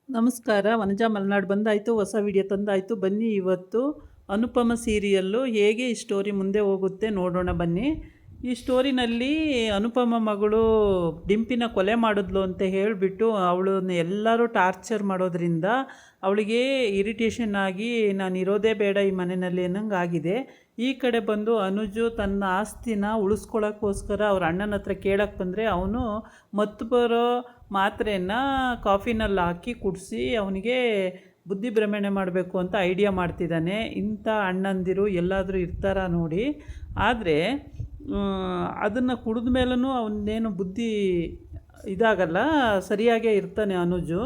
ನಮಸ್ಕಾರ. ವನಜಾ ಮಲ್ನಾಡ್ ಬಂದಾಯಿತು, ಹೊಸ ವಿಡಿಯೋ ತಂದಾಯಿತು. ಬನ್ನಿ ಇವತ್ತು ಅನುಪಮ ಸೀರಿಯಲ್ಲು ಹೇಗೆ ಈ ಸ್ಟೋರಿ ಮುಂದೆ ಹೋಗುತ್ತೆ ನೋಡೋಣ ಬನ್ನಿ. ಈ ಸ್ಟೋರಿನಲ್ಲಿ ಅನುಪಮ ಮಗಳು ಡಿಂಪಿನ ಕೊಲೆ ಮಾಡಿದ್ಲು ಅಂತ ಹೇಳಿಬಿಟ್ಟು ಅವಳನ್ನ ಎಲ್ಲರೂ ಟಾರ್ಚರ್ ಮಾಡೋದ್ರಿಂದ ಅವಳಿಗೆ ಇರಿಟೇಷನ್ ಆಗಿ ನಾನು ಇರೋದೇ ಬೇಡ ಈ ಮನೆಯಲ್ಲಿ ಅನ್ನಂಗೆ ಆಗಿದೆ. ಈ ಕಡೆ ಬಂದು ಅನುಜು ತನ್ನ ಆಸ್ತಿನ ಉಳಿಸ್ಕೊಳ್ಳೋಕ್ಕೋಸ್ಕರ ಅವ್ರ ಅಣ್ಣನ ಹತ್ರ ಕೇಳಕ್ಕೆ ಬಂದರೆ ಅವನು ಮತ್ತು ಬರೋ ಮಾತ್ರೆನ ಕಾಫಿನಲ್ಲಿ ಹಾಕಿ ಕುಡಿಸಿ ಅವನಿಗೆ ಬುದ್ಧಿ ಭ್ರಮಣೆ ಮಾಡಬೇಕು ಅಂತ ಐಡಿಯಾ ಮಾಡ್ತಿದ್ದಾನೆ. ಇಂಥ ಅಣ್ಣಂದಿರು ಎಲ್ಲಾದರೂ ಇರ್ತಾರ ನೋಡಿ. ಆದರೆ ಅದನ್ನು ಕುಡಿದ ಮೇಲೂ ಅವನೇನು ಬುದ್ಧಿ ಇದಾಗಲ್ಲ, ಸರಿಯಾಗೇ ಇರ್ತಾನೆ ಅನುಜು.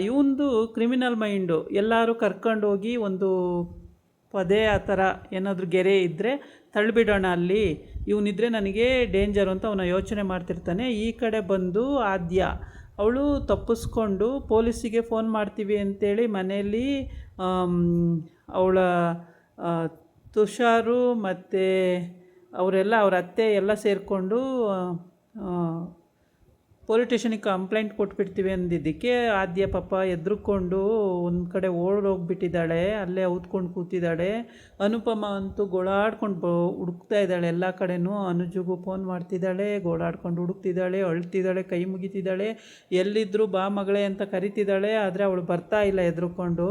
ಇವಂದು ಕ್ರಿಮಿನಲ್ ಮೈಂಡು. ಎಲ್ಲರೂ ಕರ್ಕೊಂಡೋಗಿ ಒಂದು ಪದೇ ಆ ಥರ ಏನಾದರೂ ಗೆರೆ ಇದ್ದರೆ ತಳ್ಳಿಬಿಡೋಣ, ಅಲ್ಲಿ ಇವನಿದ್ರೆ ನನಗೆ ಡೇಂಜರು ಅಂತ ಅವನು ಯೋಚನೆ ಮಾಡ್ತಿರ್ತಾನೆ. ಈ ಕಡೆ ಬಂದು ಆದ್ಯ ಅವಳು ತಪ್ಪಿಸ್ಕೊಂಡು ಪೊಲೀಸಿಗೆ ಫೋನ್ ಮಾಡ್ತೀವಿ ಅಂತೇಳಿ ಮನೆಯಲ್ಲಿ ಅವಳ ತುಷಾರು ಮತ್ತು ಅವರೆಲ್ಲ ಅವ್ರ ಅತ್ತೆ ಎಲ್ಲ ಸೇರಿಕೊಂಡು ಪೊಲೀಸ್ ಸ್ಟೇಷನಿಗೆ ಕಂಪ್ಲೇಂಟ್ ಕೊಟ್ಬಿಡ್ತೀವಿ ಅಂದಿದ್ದಕ್ಕೆ ಆದ್ಯ ಪಾಪ ಎದ್ರುಕೊಂಡು ಒಂದು ಕಡೆ ಓಡೋಗ್ಬಿಟ್ಟಿದ್ದಾಳೆ. ಅಲ್ಲೇ ಔತ್ಕೊಂಡು ಕೂತಿದ್ದಾಳೆ. ಅನುಪಮ ಅಂತೂ ಗೋಳಾಡ್ಕೊಂಡು ಹುಡುಕ್ತಾ ಇದ್ದಾಳೆ ಎಲ್ಲ ಕಡೆನೂ. ಅನುಜುಗೂ ಫೋನ್ ಮಾಡ್ತಿದ್ದಾಳೆ, ಗೋಳಾಡ್ಕೊಂಡು ಹುಡುಕ್ತಿದ್ದಾಳೆ, ಅಳ್ತಿದ್ದಾಳೆ, ಕೈ ಮುಗಿತಿದ್ದಾಳೆ. ಎಲ್ಲಿದ್ದರೂ ಬಾ ಮಗಳೇ ಅಂತ ಕರಿತಿದ್ದಾಳೆ. ಆದರೆ ಅವಳು ಬರ್ತಾ ಇಲ್ಲ ಎದ್ರುಕೊಂಡು.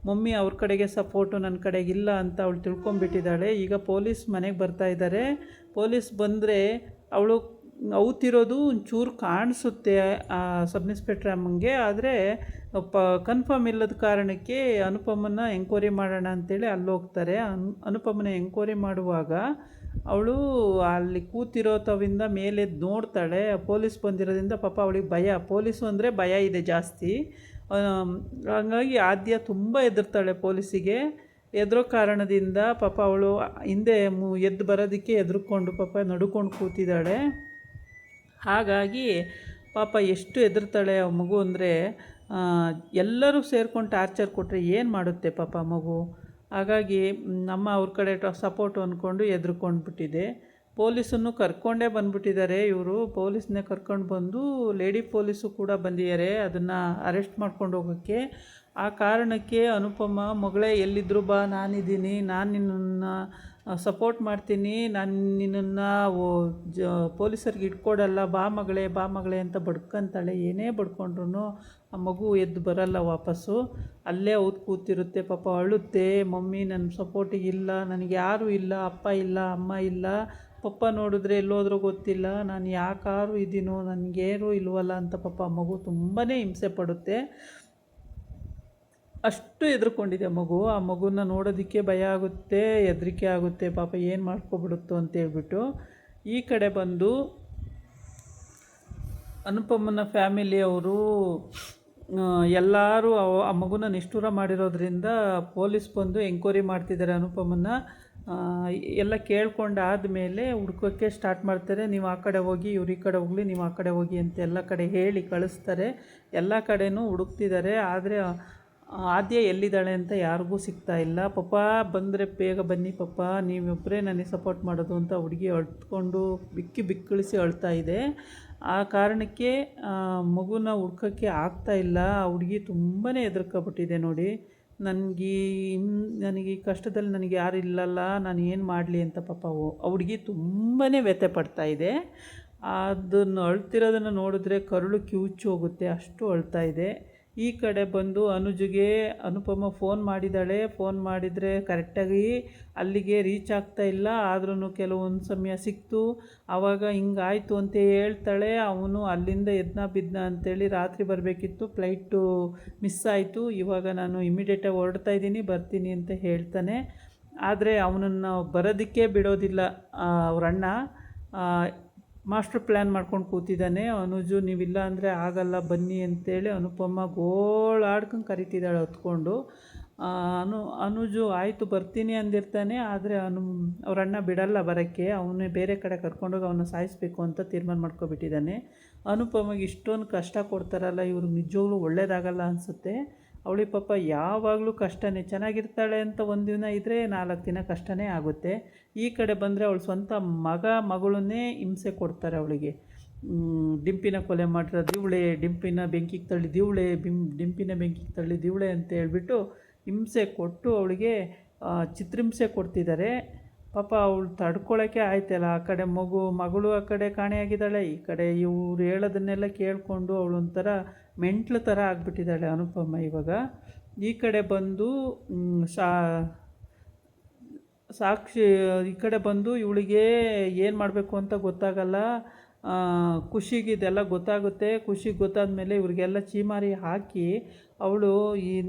ಮಮ್ಮಿ ಅವ್ರ ಕಡೆಗೆ ಸಪೋರ್ಟು, ನನ್ನ ಕಡೆಗಿಲ್ಲ ಅಂತ ಅವಳು ತಿಳ್ಕೊಂಬಿಟ್ಟಿದ್ದಾಳೆ. ಈಗ ಪೊಲೀಸ್ ಮನೆಗೆ ಬರ್ತಾ ಇದ್ದಾರೆ. ಪೊಲೀಸ್ ಬಂದರೆ ಅವಳು ಔತಿರೋದು ಒಂಚೂರು ಕಾಣಿಸುತ್ತೆ ಆ ಸಬ್ ಇನ್ಸ್ಪೆಕ್ಟ್ರ್ ಅಮ್ಮಂಗೆ. ಆದರೆ ಕನ್ಫರ್ಮ್ ಇಲ್ಲದ ಕಾರಣಕ್ಕೆ ಅನುಪಮನ ಎಂಕ್ವೈರಿ ಮಾಡೋಣ ಅಂಥೇಳಿ ಅಲ್ಲಿ ಹೋಗ್ತಾರೆ. ಅನುಪಮನ ಎಂಕ್ವೈರಿ ಮಾಡುವಾಗ ಅವಳು ಅಲ್ಲಿ ಕೂತಿರೋ ತವಿಂದ ಮೇಲೆ ನೋಡ್ತಾಳೆ. ಪೊಲೀಸ್ ಬಂದಿರೋದ್ರಿಂದ ಪಾಪ ಅವಳಿಗೆ ಭಯ, ಪೊಲೀಸು ಅಂದರೆ ಭಯ ಇದೆ ಜಾಸ್ತಿ. ಹಾಗಾಗಿ ಆದ್ಯ ತುಂಬ ಹೆದರ್ತಾಳೆ ಪೊಲೀಸಿಗೆ. ಹೆದರೋ ಕಾರಣದಿಂದ ಪಾಪ ಅವಳು ಹಿಂದೆ ಎದ್ದು ಬರೋದಕ್ಕೆ ಹೆದರ್ಕೊಂಡು ಪಾಪ ನಡ್ಕೊಂಡು ಕೂತಿದ್ದಾಳೆ. ಹಾಗಾಗಿ ಪಾಪ ಎಷ್ಟು ಹೆದರ್ತಾಳೆ ಆ ಮಗು ಅಂದರೆ, ಎಲ್ಲರೂ ಸೇರ್ಕೊಂಡು ಟಾರ್ಚರ್ ಕೊಟ್ಟರೆ ಏನು ಮಾಡುತ್ತೆ ಪಾಪ ಮಗು. ಹಾಗಾಗಿ ನಮ್ಮ ಅವ್ರ ಕಡೆ ಸಪೋರ್ಟು ಅಂದ್ಕೊಂಡು ಹೆದ್ರುಕೊಂಡ್ಬಿಟ್ಟಿದೆ. ಪೊಲೀಸನ್ನು ಕರ್ಕೊಂಡೇ ಬಂದುಬಿಟ್ಟಿದ್ದಾರೆ ಇವರು. ಪೊಲೀಸ್ನೇ ಕರ್ಕೊಂಡು ಬಂದು ಲೇಡಿ ಪೊಲೀಸು ಕೂಡ ಬಂದಿದ್ದಾರೆ ಅದನ್ನು ಅರೆಸ್ಟ್ ಮಾಡ್ಕೊಂಡು ಹೋಗೋಕ್ಕೆ. ಆ ಕಾರಣಕ್ಕೆ ಅನುಪಮ, ಮಗಳೇ ಎಲ್ಲಿದ್ದರೂ ಬಾ, ನಾನಿದ್ದೀನಿ, ನಾನು ನಿನ್ನನ್ನು ಸಪೋರ್ಟ್ ಮಾಡ್ತೀನಿ, ನಾನು ನಿನ್ನನ್ನು ಪೊಲೀಸರಿಗೆ ಇಟ್ಕೊಡಲ್ಲ, ಬಾ ಮಗಳೇ ಬಾ ಮಗಳೇ ಅಂತ ಬಡ್ಕೊಂತಾಳೆ. ಏನೇ ಬಡ್ಕೊಂಡ್ರು ಆ ಮಗು ಎದ್ದು ಬರಲ್ಲ ವಾಪಸ್ಸು, ಅಲ್ಲೇ ಕೂತಿರುತ್ತೆ. ಪಾಪ ಅಳುತ್ತೆ, ಮಮ್ಮಿ ನನ್ನ ಸಪೋರ್ಟಿಗೆ ಇಲ್ಲ, ನನಗೆ ಯಾರೂ ಇಲ್ಲ, ಅಪ್ಪ ಇಲ್ಲ, ಅಮ್ಮ ಇಲ್ಲ, ಪಪ್ಪ ನೋಡಿದ್ರೆ ಎಲ್ಲೋದ್ರೂ ಗೊತ್ತಿಲ್ಲ, ನಾನು ಯಾಕಾರು ಇದ್ದೀನೋ, ನನಗೇನು ಇಲ್ವಲ್ಲ ಅಂತ ಪಾಪ ಆ ಮಗು ತುಂಬಾ ಹಿಂಸೆ ಪಡುತ್ತೆ. ಅಷ್ಟು ಹೆದರ್ಕೊಂಡಿದೆ ಮಗು. ಆ ಮಗುನ ನೋಡೋದಕ್ಕೆ ಭಯ ಆಗುತ್ತೆ, ಹೆದರಿಕೆ ಆಗುತ್ತೆ. ಪಾಪ ಏನು ಮಾಡ್ಕೊಬಿಡುತ್ತೋ ಅಂತೇಳ್ಬಿಟ್ಟು ಈ ಕಡೆ ಬಂದು ಅನುಪಮನ ಫ್ಯಾಮಿಲಿಯವರು ಎಲ್ಲರೂ ಆ ಮಗುನ ನಿಷ್ಠೂರ ಮಾಡಿರೋದ್ರಿಂದ ಪೊಲೀಸ್ ಬಂದು ಎಂಕ್ವೈರಿ ಮಾಡ್ತಿದ್ದಾರೆ ಅನುಪಮನ. ಎಲ್ಲ ಕೇಳ್ಕೊಂಡಾದಮೇಲೆ ಹುಡ್ಕೋಕ್ಕೆ ಸ್ಟಾರ್ಟ್ ಮಾಡ್ತಾರೆ. ನೀವು ಆ ಕಡೆ ಹೋಗಿ, ಇವ್ರು ಈ ಕಡೆ ಹೋಗಲಿ, ನೀವು ಆ ಕಡೆ ಹೋಗಿ ಅಂತ ಎಲ್ಲ ಕಡೆ ಹೇಳಿ ಕಳಿಸ್ತಾರೆ. ಎಲ್ಲ ಕಡೆನೂ ಹುಡುಕ್ತಿದ್ದಾರೆ. ಆದರೆ ಆದ್ಯ ಎಲ್ಲಿದ್ದಾಳೆ ಅಂತ ಯಾರಿಗೂ ಸಿಗ್ತಾ ಇಲ್ಲ. ಪಾಪ ಬಂದರೆ ಬೇಗ ಬನ್ನಿ ಪಾಪ, ನೀವಿಬ್ಬರೇ ನನಗೆ ಸಪೋರ್ಟ್ ಮಾಡೋದು ಅಂತ ಹುಡುಗಿ ಅಳ್ತ್ಕೊಂಡು ಬಿಕ್ಕಿಳಿಸಿ ಅಳ್ತಾ ಇದೆ. ಆ ಕಾರಣಕ್ಕೆ ಮಗುನ ಹುಡ್ಕೋಕ್ಕೆ ಆಗ್ತಾಯಿಲ್ಲ. ಆ ಹುಡುಗಿ ತುಂಬಾ ಹೆದರ್ಕೊಬಿಟ್ಟಿದೆ ನೋಡಿ. ನನಗೆ ಈ ಕಷ್ಟದಲ್ಲಿ ನನಗೆ ಯಾರು ಇಲ್ಲಲ್ಲ, ನಾನು ಏನು ಮಾಡಲಿ ಅಂತ ಪಾಪ ಆ ಹುಡುಗಿ ತುಂಬಾ ವ್ಯಥೆ ಪಡ್ತಾ ಇದೆ. ಅದನ್ನು ಅಳ್ತಿರೋದನ್ನು ನೋಡಿದ್ರೆ ಕರುಳು ಕಿವುಚಿ ಹೋಗುತ್ತೆ, ಅಷ್ಟು ಅಳ್ತಾ ಇದೆ. ಈ ಕಡೆ ಬಂದು ಅನುಜಿಗೆ ಅನುಪಮ ಫೋನ್ ಮಾಡಿದ್ದಾಳೆ. ಫೋನ್ ಮಾಡಿದರೆ ಕರೆಕ್ಟಾಗಿ ಅಲ್ಲಿಗೆ ರೀಚ್ ಆಗ್ತಾ ಇಲ್ಲ. ಆದ್ರೂ ಕೆಲವೊಂದು ಸಮಯ ಸಿಕ್ತು. ಆವಾಗ ಹಿಂಗಾಯಿತು ಅಂತ ಹೇಳ್ತಾಳೆ. ಅವನು ಅಲ್ಲಿಂದ ಎದ್ನ ಬಿದ್ನ ಅಂತೇಳಿ ರಾತ್ರಿ ಬರಬೇಕಿತ್ತು, ಫ್ಲೈಟು ಮಿಸ್ ಆಯಿತು, ಇವಾಗ ನಾನು ಇಮಿಡಿಯೇಟಾಗಿ ಹೊರಡ್ತಾ ಇದ್ದೀನಿ, ಬರ್ತೀನಿ ಅಂತ ಹೇಳ್ತಾನೆ. ಆದರೆ ಅವನನ್ನು ಬರೋದಕ್ಕೆ ಬಿಡೋದಿಲ್ಲ ಅವರಣ್ಣ. ಮಾಸ್ಟರ್ ಪ್ಲ್ಯಾನ್ ಮಾಡ್ಕೊಂಡು ಕೂತಿದ್ದಾನೆ. ಅನುಜು ನೀವಿಲ್ಲ ಅಂದರೆ ಆಗಲ್ಲ ಬನ್ನಿ ಅಂತೇಳಿ ಅನುಪಮ ಗೋಳಾಡ್ಕೊಂಡು ಕರಿತಿದ್ದಾಳೆ ಹೊತ್ಕೊಂಡು. ಅನುಜು ಆಯಿತು ಬರ್ತೀನಿ ಅಂದಿರ್ತಾನೆ. ಆದರೆ ಅವರಣ್ಣ ಬಿಡಲ್ಲ ಬರೋಕ್ಕೆ. ಅವನೇ ಬೇರೆ ಕಡೆ ಕರ್ಕೊಂಡೋಗಿ ಅವನ್ನ ಸಾಯಿಸಬೇಕು ಅಂತ ತೀರ್ಮಾನ ಮಾಡ್ಕೊಬಿಟ್ಟಿದ್ದಾನೆ. ಅನುಪಮಗೆ ಇಷ್ಟೊಂದು ಕಷ್ಟ ಕೊಡ್ತಾರಲ್ಲ ಇವರು, ನಿಜವಾಗ್ಲೂ ಒಳ್ಳೇದಾಗಲ್ಲ ಅನಿಸುತ್ತೆ. ಅವಳಿಗೆ ಪಾಪ ಯಾವಾಗಲೂ ಕಷ್ಟನೇ. ಚೆನ್ನಾಗಿರ್ತಾಳೆ ಅಂತ ಒಂದು ದಿನ ಇದ್ದರೆ 4 ದಿನ ಕಷ್ಟನೇ ಆಗುತ್ತೆ. ಈ ಕಡೆ ಬಂದರೆ ಅವಳು ಸ್ವಂತ ಮಗಳನ್ನೇ ಹಿಂಸೆ ಕೊಡ್ತಾರೆ ಅವಳಿಗೆ. ಡಿಂಪಿನ ಕೊಲೆ ಮಾಡಿರೋದು ಇವಳೆ, ಡಿಂಪಿನ ಬೆಂಕಿಗೆ ತಳ್ಳಿದ್ದು ಇವಳೆ, ಡಿಂಪಿನ ಬೆಂಕಿಗೆ ತಳ್ಳಿದ್ದು ಇವಳೆ ಅಂತ ಹೇಳ್ಬಿಟ್ಟು ಹಿಂಸೆ ಕೊಟ್ಟು ಅವಳಿಗೆ ಚಿತ್ರಹಿಂಸೆ ಕೊಡ್ತಿದ್ದಾರೆ. ಪಾಪ ಅವಳು ತಡ್ಕೊಳ್ಳೋಕ್ಕೆ ಆಯ್ತಲ್ಲ. ಆ ಕಡೆ ಮಗಳು ಆ ಕಡೆ ಕಾಣೆಯಾಗಿದ್ದಾಳೆ, ಈ ಕಡೆ ಇವ್ರು ಹೇಳೋದನ್ನೆಲ್ಲ ಕೇಳಿಕೊಂಡು ಅವಳು ಒಂಥರ ಮೆಂಟ್ಲು ಥರ ಆಗಿಬಿಟ್ಟಿದ್ದಾಳೆ ಅನುಪಮ ಇವಾಗ. ಈ ಕಡೆ ಬಂದು ಸಾಕ್ಷಿ ಈ ಕಡೆ ಬಂದು ಇವಳಿಗೆ ಏನು ಮಾಡಬೇಕು ಅಂತ ಗೊತ್ತಾಗಲ್ಲ. ಖುಷಿಗೆ ಇದೆಲ್ಲ ಗೊತ್ತಾಗುತ್ತೆ. ಖುಷಿಗೆ ಗೊತ್ತಾದ ಮೇಲೆ ಇವ್ರಿಗೆಲ್ಲ ಚೀಮಾರಿ ಹಾಕಿ ಅವಳು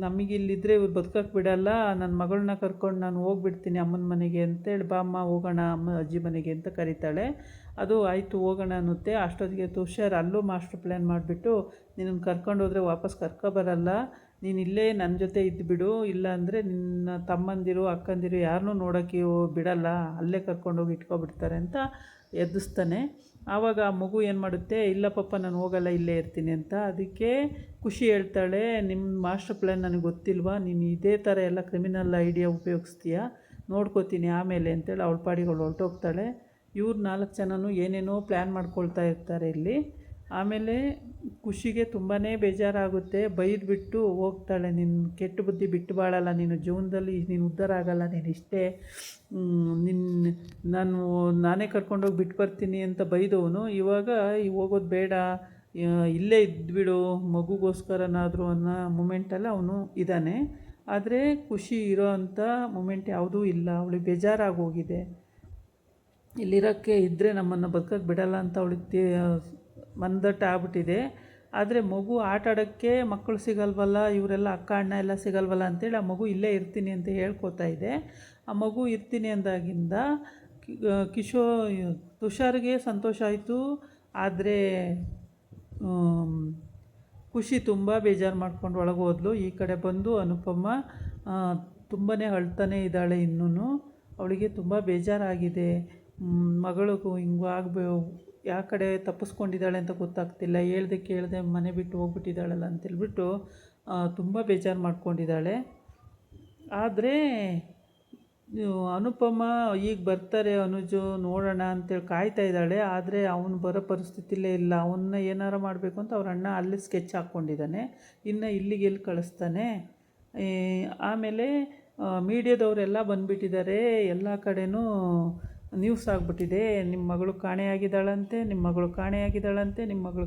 ನಮಗಿಲ್ಲಿದ್ದರೆ ಇವ್ರು ಬದುಕಕ್ಕೆ ಬಿಡಲ್ಲ, ನನ್ನ ಮಗಳನ್ನ ಕರ್ಕೊಂಡು ನಾನು ಹೋಗ್ಬಿಡ್ತೀನಿ ಅಮ್ಮನ ಮನೆಗೆ ಅಂತೇಳಿ, ಬಾ ಅಮ್ಮ ಹೋಗೋಣ ಅಜ್ಜಿ ಮನೆಗೆ ಅಂತ ಕರೀತಾಳೆ. ಅದು ಆಯಿತು ಹೋಗೋಣ ಅನ್ನುತ್ತೆ. ಅಷ್ಟೊತ್ತಿಗೆ ತುಷಾರ್ ಅಲ್ಲೂ ಮಾಸ್ಟರ್ ಪ್ಲ್ಯಾನ್ ಮಾಡಿಬಿಟ್ಟು, ನಿನ್ನನ್ನು ಕರ್ಕೊಂಡು ಹೋದರೆ ವಾಪಸ್ ಕರ್ಕೊಬರಲ್ಲ, ನೀನು ಇಲ್ಲೇ ನನ್ನ ಜೊತೆ ಇದ್ದುಬಿಡು, ಇಲ್ಲಾಂದರೆ ನಿನ್ನ ತಮ್ಮಂದಿರು ಅಕ್ಕಂದಿರು ಯಾರನ್ನೂ ನೋಡೋಕ್ಕೆ ಬಿಡಲ್ಲ, ಅಲ್ಲೇ ಕರ್ಕೊಂಡೋಗಿ ಇಟ್ಕೊಬಿಡ್ತಾರೆ ಅಂತ ಎದುರಿಸ್ತಾನೆ. ಆವಾಗ ಆ ಮಗು ಏನು ಮಾಡುತ್ತೆ, ಇಲ್ಲ ಪಪ್ಪ ನಾನು ಹೋಗಲ್ಲ ಇಲ್ಲೇ ಇರ್ತೀನಿ ಅಂತ. ಅದಕ್ಕೆ ಖುಷಿ ಹೇಳ್ತಾಳೆ, ನಿಮ್ಮ ಮಾಸ್ಟರ್ ಪ್ಲ್ಯಾನ್ ನನಗೆ ಗೊತ್ತಿಲ್ವಾ, ನೀನು ಇದೇ ಥರ ಎಲ್ಲ ಕ್ರಿಮಿನಲ್ ಐಡಿಯಾ ಉಪಯೋಗಿಸ್ತೀಯಾ, ನೋಡ್ಕೋತೀನಿ ಆಮೇಲೆ ಅಂತೇಳಿ ಅವಳ ಪಾಡಿಗಳು ಹೊರಟೋಗ್ತಾಳೆ. ಇವ್ರು 4 ಜನನೂ ಏನೇನೋ ಪ್ಲ್ಯಾನ್ ಮಾಡ್ಕೊಳ್ತಾ ಇರ್ತಾರೆ ಇಲ್ಲಿ. ಆಮೇಲೆ ಖುಷಿಗೆ ತುಂಬಾ ಬೇಜಾರಾಗುತ್ತೆ. ಬೈದ್ಬಿಟ್ಟು ಹೋಗ್ತಾಳೆ, ನಿನ್ನ ಕೆಟ್ಟ ಬುದ್ಧಿ ಬಿಟ್ಟು ಬಾಳಲ್ಲ, ನೀನು ಜೀವನದಲ್ಲಿ ನೀನು ಉದ್ಧಾರ ಆಗಲ್ಲ, ನೀನು ಇಷ್ಟೇ, ನಾನೇ ಕರ್ಕೊಂಡೋಗಿ ಬಿಟ್ಟು ಬರ್ತೀನಿ ಅಂತ ಬೈದವನು ಇವಾಗ ಹೋಗೋದು ಬೇಡ, ಇಲ್ಲೇ ಇದ್ಬಿಡು ಮಗುಗೋಸ್ಕರನಾದರೂ ಅನ್ನೋ ಮೂಮೆಂಟಲ್ಲಿ ಅವನು ಇದ್ದಾನೆ. ಆದರೆ ಖುಷಿ ಇರೋ ಅಂಥ ಮೂಮೆಂಟ್ ಯಾವುದೂ ಇಲ್ಲ. ಅವಳಿಗೆ ಬೇಜಾರಾಗೋಗಿದೆ, ಇಲ್ಲಿರೋಕ್ಕೆ ಇದ್ದರೆ ನಮ್ಮನ್ನು ಬದುಕಕ್ಕೆ ಬಿಡಲ್ಲ ಅಂತ ಅವಳಿಗೆ ಮಂದಟ್ಟ ಆಗ್ಬಿಟ್ಟಿದೆ. ಆದರೆ ಮಗು ಆಟ ಆಡೋಕ್ಕೆ ಮಕ್ಕಳು ಸಿಗಲ್ವಲ್ಲ, ಇವರೆಲ್ಲ ಅಕ್ಕ ಅಣ್ಣ ಎಲ್ಲ ಸಿಗಲ್ವಲ್ಲ ಅಂತೇಳಿ ಆ ಮಗು ಇಲ್ಲೇ ಇರ್ತೀನಿ ಅಂತ ಹೇಳ್ಕೊತಾ ಇದೆ. ಆ ಮಗು ಇರ್ತೀನಿ ಅಂದಾಗಿಂದ ತುಷಾರ್ಗೆ ಸಂತೋಷ ಆಯಿತು. ಆದರೆ ಖುಷಿ ತುಂಬ ಬೇಜಾರು ಮಾಡ್ಕೊಂಡು ಒಳಗೆ ಹೋದ್ಲು. ಈ ಕಡೆ ಬಂದು ಅನುಪಮ ತುಂಬಾ ಅಳ್ತಾನೆ ಇದ್ದಾಳೆ. ಇನ್ನೂ ಅವಳಿಗೆ ತುಂಬ ಬೇಜಾರಾಗಿದೆ. ಮಗಳಿಗೂ ಹಿಂಗೆ ಯಾವ ಕಡೆ ತಪ್ಪಿಸ್ಕೊಂಡಿದ್ದಾಳೆ ಅಂತ ಗೊತ್ತಾಗ್ತಿಲ್ಲ, ಕೇಳ್ದೆ ಮನೆ ಬಿಟ್ಟು ಹೋಗ್ಬಿಟ್ಟಿದ್ದಾಳಲ್ಲ ಅಂತೇಳ್ಬಿಟ್ಟು ತುಂಬ ಬೇಜಾರು ಮಾಡ್ಕೊಂಡಿದ್ದಾಳೆ. ಆದರೆ ಅನುಪಮ ಈಗ ಬರ್ತಾರೆ ಅನುಜು ನೋಡೋಣ ಅಂತೇಳಿ ಕಾಯ್ತಾ ಇದ್ದಾಳೆ. ಆದರೆ ಅವನು ಬರೋ ಪರಿಸ್ಥಿತಿಲೇ ಇಲ್ಲ. ಅವನ್ನ ಏನಾರು ಮಾಡಬೇಕು ಅಂತ ಅವ್ರ ಅಣ್ಣ ಅಲ್ಲಿ ಸ್ಕೆಚ್ ಹಾಕ್ಕೊಂಡಿದ್ದಾನೆ. ಇನ್ನು ಇಲ್ಲಿಗೆ ಎಲ್ಲಿ ಕಳಿಸ್ತಾನೆ. ಆಮೇಲೆ ಮೀಡಿಯಾದವರೆಲ್ಲ ಬಂದುಬಿಟ್ಟಿದ್ದಾರೆ. ಎಲ್ಲ ಕಡೆನೂ ನ್ಯೂಸ್ ಆಗಿಬಿಟ್ಟಿದೆ, ನಿಮ್ಮ ಮಗಳು ಕಾಣೆಯಾಗಿದ್ದಾಳಂತೆ, ನಿಮ್ಮ ಮಗಳು ಕಾಣೆಯಾಗಿದ್ದಾಳಂತೆ, ನಿಮ್ಮ ಮಗಳು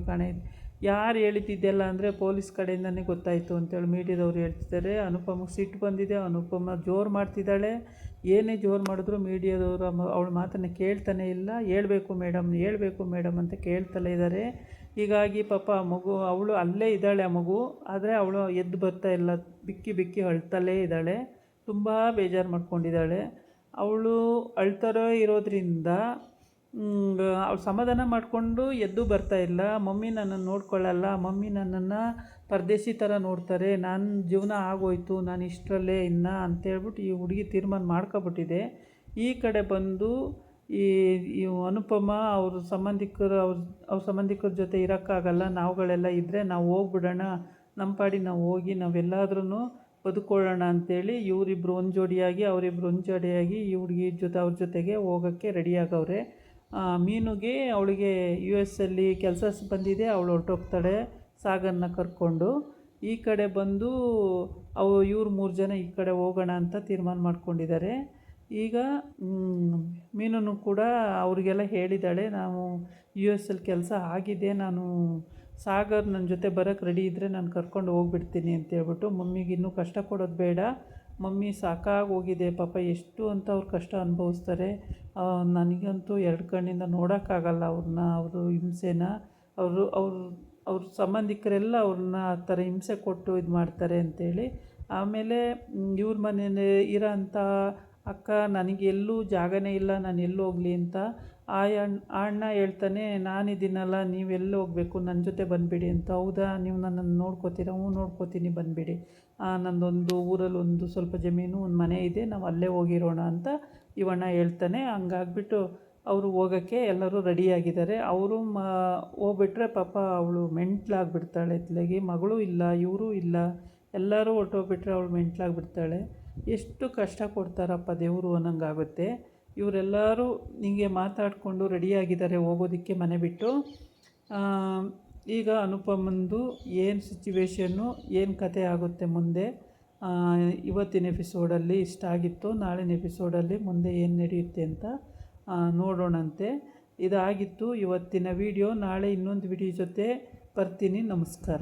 ಯಾರು ಹೇಳಿದ್ದಿದ್ದೆಲ್ಲ ಅಂದರೆ ಪೊಲೀಸ್ ಕಡೆಯಿಂದನೇ ಗೊತ್ತಾಯಿತು ಅಂತೇಳಿ ಮೀಡಿಯಾದವ್ರು ಹೇಳ್ತಿದ್ದಾರೆ. ಅನುಪಮಗೆ ಸಿಟ್ಟು ಬಂದಿದೆ. ಅನುಪಮ ಜೋರು ಮಾಡ್ತಿದ್ದಾಳೆ. ಏನೇ ಜೋರು ಮಾಡಿದ್ರು ಮೀಡಿಯಾದವರು ಅವಳ ಮಾತನ್ನು ಕೇಳ್ತಾನೆ ಇಲ್ಲ. ಹೇಳಬೇಕು ಮೇಡಮ್ ಅಂತ ಕೇಳ್ತಲೇ ಇದ್ದಾರೆ. ಹೀಗಾಗಿ ಪಾಪ ಮಗು ಅವಳು ಅಲ್ಲೇ ಇದ್ದಾಳೆ. ಆ ಮಗು ಆದರೆ ಅವಳು ಎದ್ದು ಬರ್ತಾ ಇಲ್ಲ, ಬಿಕ್ಕಿ ಅಳ್ತಲೇ ಇದ್ದಾಳೆ. ತುಂಬ ಬೇಜಾರು ಮಾಡ್ಕೊಂಡಿದ್ದಾಳೆ. ಅವಳು ಅಳ್ತಾರೋ ಇರೋದ್ರಿಂದ ಅವಳು ಸಮಾಧಾನ ಮಾಡಿಕೊಂಡು ಎದ್ದು ಬರ್ತಾ ಇಲ್ಲ. ಮಮ್ಮಿ ನನ್ನನ್ನು ನೋಡ್ಕೊಳ್ಳಲ್ಲ, ಮಮ್ಮಿ ನನ್ನನ್ನು ಪರದೇಶಿ ಥರ ನೋಡ್ತಾರೆ, ನನ್ನ ಜೀವನ ಆಗೋಯ್ತು, ನಾನು ಇಷ್ಟರಲ್ಲೇ ಇನ್ನು ಅಂತೇಳ್ಬಿಟ್ಟು ಈ ಹುಡುಗಿ ತೀರ್ಮಾನ ಮಾಡ್ಕೊಬಿಟ್ಟಿದೆ. ಈ ಕಡೆ ಬಂದು ಈ ಅನುಪಮ ಅವ್ರ ಸಂಬಂಧಿಕರ ಜೊತೆ ಇರೋಕ್ಕಾಗಲ್ಲ, ನಾವುಗಳೆಲ್ಲ ಇದ್ದರೆ ನಾವು ಹೋಗ್ಬಿಡೋಣ, ನಮ್ಮ ಪಾಡಿ ನಾವು ಹೋಗಿ ನಾವೆಲ್ಲಾದ್ರೂ ಬದುಕೊಳ್ಳೋಣ ಅಂಥೇಳಿ ಇವರಿಬ್ಬರು ಒಂದು ಜೋಡಿಯಾಗಿ ಅವರಿಬ್ಬರು ಒಂದು ಜೋಡಿಯಾಗಿ ಈ ಹುಡುಗಿ ಅವ್ರ ಜೊತೆಗೆ ಹೋಗೋಕ್ಕೆ ರೆಡಿಯಾಗವ್ರೆ. ಮೀನುಗೆ ಅವಳಿಗೆ US ಅಲ್ಲಿ ಕೆಲಸ ಬಂದಿದೆ, ಅವಳು ಹೊರಟೋಗ್ತಾಳೆ ಸಾಗರನ್ನ ಕರ್ಕೊಂಡು. ಈ ಕಡೆ ಬಂದು ಇವ್ರು 3 ಜನ ಈ ಕಡೆ ಹೋಗೋಣ ಅಂತ ತೀರ್ಮಾನ ಮಾಡ್ಕೊಂಡಿದ್ದಾರೆ. ಈಗ ಮೀನು ಕೂಡ ಅವ್ರಿಗೆಲ್ಲ ಹೇಳಿದ್ದಾಳೆ, ನಾವು US ಅಲ್ಲಿ ಕೆಲಸ ಆಗಿದೆ, ನಾನು ಸಾಗರ್ ನನ್ನ ಜೊತೆ ಬರೋಕ್ಕೆ ರೆಡಿ ಇದ್ದರೆ ನಾನು ಕರ್ಕೊಂಡು ಹೋಗ್ಬಿಡ್ತೀನಿ ಅಂತೇಳ್ಬಿಟ್ಟು. ಮಮ್ಮಿಗೆ ಇನ್ನೂ ಕಷ್ಟ ಕೊಡೋದು ಬೇಡ, ಮಮ್ಮಿ ಸಾಕಾಗಿ ಹೋಗಿದೆ ಪಾಪ, ಎಷ್ಟು ಅಂತ ಅವ್ರು ಕಷ್ಟ ಅನುಭವಿಸ್ತಾರೆ. ನನಗಂತೂ 2 ಕಣ್ಣಿಂದ ನೋಡೋಕ್ಕಾಗಲ್ಲ ಅವ್ರನ್ನ, ಅವರು ಹಿಂಸೆನ. ಅವ್ರ ಸಂಬಂಧಿಕರೆಲ್ಲ ಅವ್ರನ್ನ ಆ ಥರ ಹಿಂಸೆ ಕೊಟ್ಟು ಇದು ಮಾಡ್ತಾರೆ ಅಂಥೇಳಿ. ಆಮೇಲೆ ಇವ್ರ ಮನೇಲಿ ಇರೋ ಅಂಥ ಅಕ್ಕ, ನನಗೆಲ್ಲೂ ಜಾಗನೇ ಇಲ್ಲ, ನಾನು ಎಲ್ಲೂ ಹೋಗಲಿ ಅಂತ. ಆ ಅಣ್ಣ ಹೇಳ್ತಾನೆ, ನಾನಿದ್ದೀನಲ್ಲ, ನೀವೆಲ್ಲಿ ಹೋಗಬೇಕು, ನನ್ನ ಜೊತೆ ಬಂದುಬಿಡಿ ಅಂತ. ಹೌದಾ, ನೀವು ನನ್ನನ್ನು ನೋಡ್ಕೋತೀರಾ? ನೋಡ್ಕೋತೀನಿ, ಬಂದುಬಿಡಿ. ನನ್ನದೊಂದು ಊರಲ್ಲಿ ಒಂದು ಸ್ವಲ್ಪ ಜಮೀನು, ಒಂದು ಮನೆ ಇದೆ, ನಾವು ಅಲ್ಲೇ ಹೋಗಿರೋಣ ಅಂತ ಇವಣ್ಣ ಹೇಳ್ತಾನೆ. ಹಂಗಾಗ್ಬಿಟ್ಟು ಅವರು ಹೋಗೋಕ್ಕೆ ಎಲ್ಲರೂ ರೆಡಿಯಾಗಿದ್ದಾರೆ. ಅವರು ಹೋಗ್ಬಿಟ್ರೆ ಪಾಪ ಅವಳು ಮೆಂಟ್ಲಾಗಿಬಿಡ್ತಾಳೆ. ಇತ್ಲಾಗಿ ಮಗಳು ಇಲ್ಲ, ಇವರೂ ಇಲ್ಲ, ಎಲ್ಲರೂ ಹೊರ್ಟೋಗ್ಬಿಟ್ರೆ ಅವಳು ಮೆಂಟ್ಲಾಗಿಬಿಡ್ತಾಳೆ. ಎಷ್ಟು ಕಷ್ಟ ಕೊಡ್ತಾರಪ್ಪ ದೇವರು ಅನ್ನಂಗಾಗುತ್ತೆ. ಇವರೆಲ್ಲರೂ ಹೀಗೆ ಮಾತಾಡಿಕೊಂಡು ರೆಡಿಯಾಗಿದ್ದಾರೆ ಹೋಗೋದಕ್ಕೆ ಮನೆ ಬಿಟ್ಟು. ಆ, ಈಗ ಅನುಪಮಂದು ಏನು ಸಿಚುವೇಶನ್ನು ಏನು ಕತೆ ಆಗುತ್ತೆ ಮುಂದೆ, ಆ, ಇವತ್ತಿನ ಎಪಿಸೋಡಲ್ಲಿ ಇಷ್ಟ ಆಗಿತ್ತು. ನಾಳಿನ ಎಪಿಸೋಡಲ್ಲಿ ಮುಂದೆ ಏನು ನಡೆಯುತ್ತೆ ಅಂತ ನೋಡೋಣಂತೆ. ಇದಾಗಿತ್ತು ಇವತ್ತಿನ ವಿಡಿಯೋ. ನಾಳೆ ಇನ್ನೊಂದು ವಿಡಿಯೋ ಜೊತೆ ಬರ್ತೀನಿ. ನಮಸ್ಕಾರ.